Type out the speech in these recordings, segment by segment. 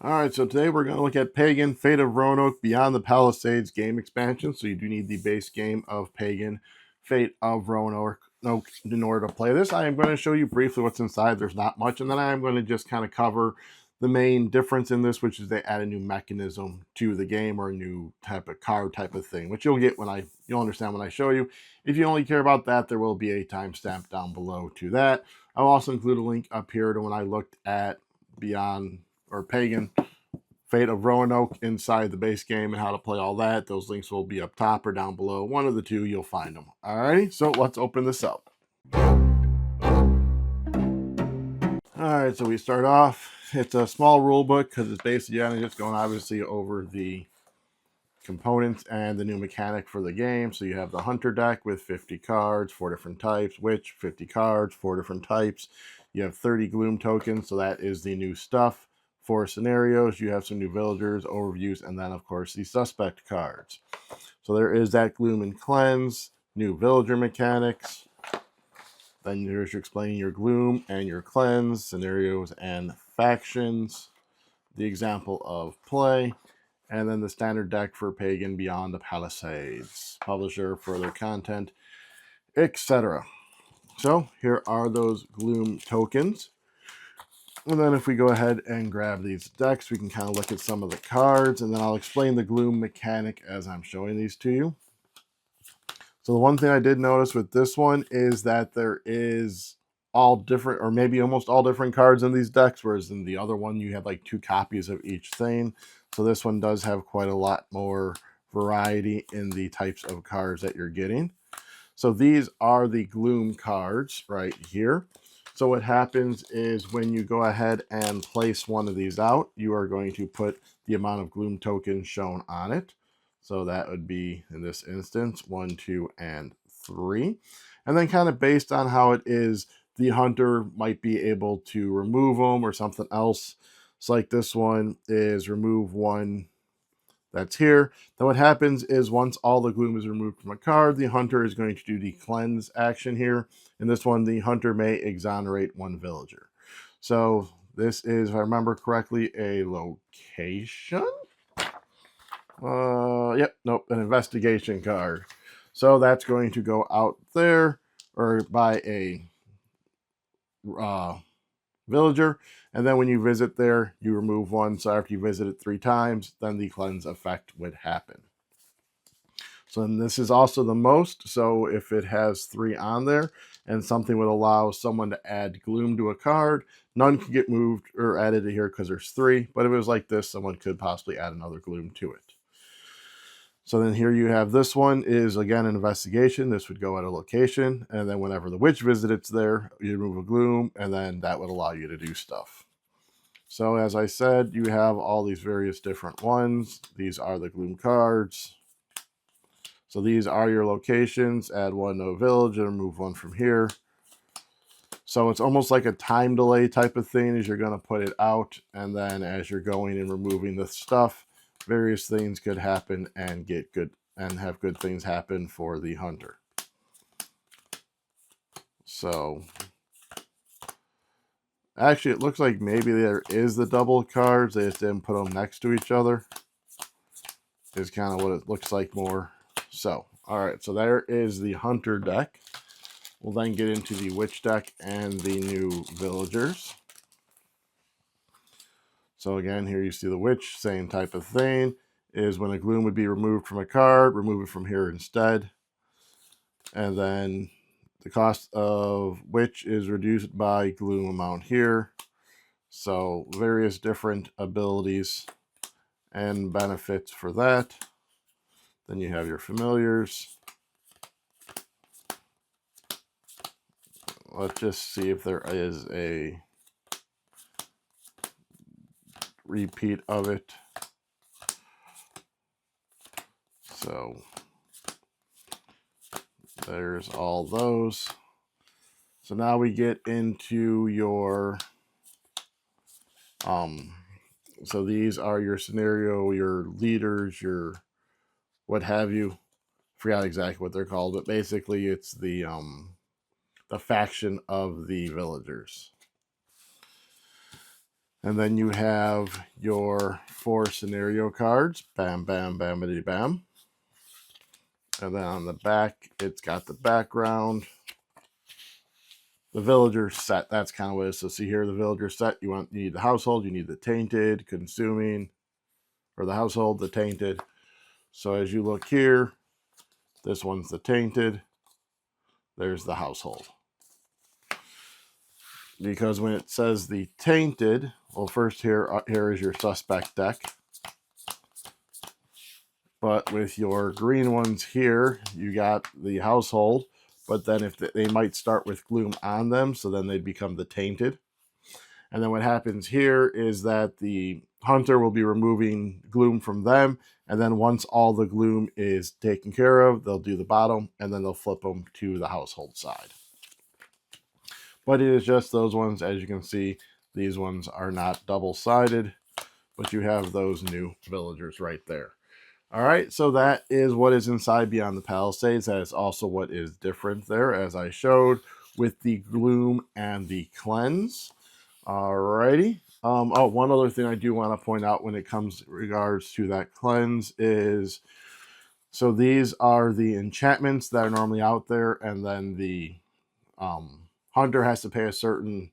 Alright, so today we're going to look at Pagan, Fate of Roanoke, Beyond the Palisades game expansion. So you do need the base game of Pagan, Fate of Roanoke in order to play this. I am going to show you briefly what's inside. There's not much, and then I am going to just kind of cover the main difference in this, which is they add a new mechanism to the game, or a new type of card type of thing, which you'll get you'll understand when I show you. If you only care about that, there will be a timestamp down below to that. I'll also include a link up here to when I looked at Beyond or Pagan, Fate of Roanoke inside the base game and how to play all that. Those links will be up top or down below. One of the two, you'll find them. Alrighty, so let's open this up. Alright, so we start off. It's a small rule book because it's basically just going obviously over the components and the new mechanic for the game. So you have the Hunter deck with 50 cards, 4 different types. Witch, 50 cards, 4 different types. You have 30 Gloom tokens, so that is the new stuff. 4 scenarios, you have some new villagers, overviews, and then of course the suspect cards. So there is that Gloom and Cleanse, new villager mechanics. Then there's your explaining your Gloom and your Cleanse, scenarios and factions, the example of play, and then the standard deck for Pagan Beyond the Palisades, publisher, further content, etc. So here are those Gloom tokens. And then if we go ahead and grab these decks, we can kind of look at some of the cards, and then I'll explain the Gloom mechanic as I'm showing these to you. So the one thing I did notice with this one is that there is all different, or maybe almost all different cards in these decks, whereas in the other one you had like 2 copies of each thing. So this one does have quite a lot more variety in the types of cards that you're getting. So these are the Gloom cards right here. So what happens is when you go ahead and place one of these out, you are going to put the amount of Gloom tokens shown on it. So that would be, in this instance, 1, 2, and 3. And then kind of based on how it is, the hunter might be able to remove them or something else. So like this one is remove 1 that's here. Then what happens is once all the Gloom is removed from a card, the hunter is going to do the cleanse action here. In this one, the hunter may exonerate 1 villager. So this is, if I remember correctly, a location. An investigation card. So that's going to go out there or by a villager, and then when you visit there, you remove 1. So after you visit it 3 times, then the cleanse effect would happen. So then this is also the most. So if it has 3 on there and something would allow someone to add Gloom to a card, none can get moved or added to here because there's 3. But if it was like this, someone could possibly add another Gloom to it. So then here you have this one is, again, an investigation. This would go at a location, and then whenever the witch visits there, you remove a Gloom, and then that would allow you to do stuff. So as I said, you have all these various different ones. These are the Gloom cards. So these are your locations. Add 1 to a village and remove 1 from here. So it's almost like a time delay type of thing as you're going to put it out, and then as you're going and removing the stuff, various things could happen and get good and have good things happen for the hunter. So actually it looks like maybe there is the double cards, they just didn't put them next to each other, is kind of what it looks like more. So all right, so there is the hunter deck. We'll then get into the witch deck and the new villagers. So again, here you see the witch, same type of thing, is when a Gloom would be removed from a card, remove it from here instead. And then the cost of witch is reduced by Gloom amount here. So various different abilities and benefits for that. Then you have your familiars. Let's just see if there is a repeat of it. So there's all those. So now we get into your so these are your scenario, your leaders, your what have you. Forgot exactly what they're called, but basically it's the faction of the villagers. And then you have your 4 scenario cards. Bam, bam, bamity, bam. And then on the back, it's got the background. The villager set, that's kind of what it is. So see here, the villager set, you need the household, you need the tainted, consuming, or the household, the tainted. So as you look here, this one's the tainted. There's the household. Because when it says the tainted, well, first here is your suspect deck. But with your green ones here, you got the household. But then if they might start with gloom on them, so then they'd become the tainted. And then what happens here is that the hunter will be removing gloom from them. And then once all the gloom is taken care of, they'll do the bottom and then they'll flip them to the household side. But it is just those ones. As you can see, these ones are not double-sided, but you have those new villagers right there. All right, so that is what is inside Beyond the Palisades. That is also what is different there, as I showed, with the Gloom and the Cleanse. All righty. Oh, one other thing I do want to point out when it comes in regards to that Cleanse is, so these are the enchantments that are normally out there, and then the hunter has to pay a certain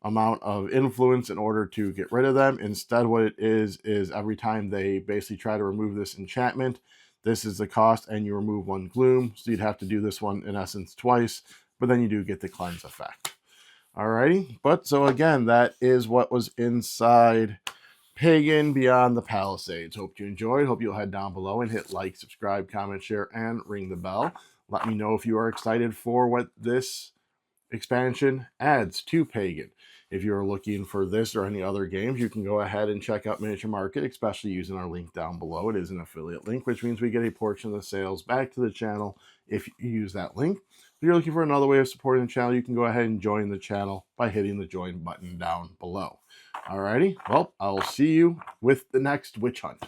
amount of influence in order to get rid of them. Instead, what it is every time they basically try to remove this enchantment, this is the cost, and you remove 1 gloom. So you'd have to do this one in essence twice, but then you do get the cleanse effect. Alrighty, but so again, that is what was inside Pagan Beyond the Palisades. Hope you enjoyed. Hope you'll head down below and hit like, subscribe, comment, share, and ring the bell. Let me know if you are excited for what this expansion adds to Pagan. If you're looking for this or any other games, you can go ahead and check out Miniature Market, especially using our link down below. It is an affiliate link, which means we get a portion of the sales back to the channel if you use that link. If you're looking for another way of supporting the channel, you can go ahead and join the channel by hitting the join button down below. Alrighty, well, I'll see you with the next witch hunt.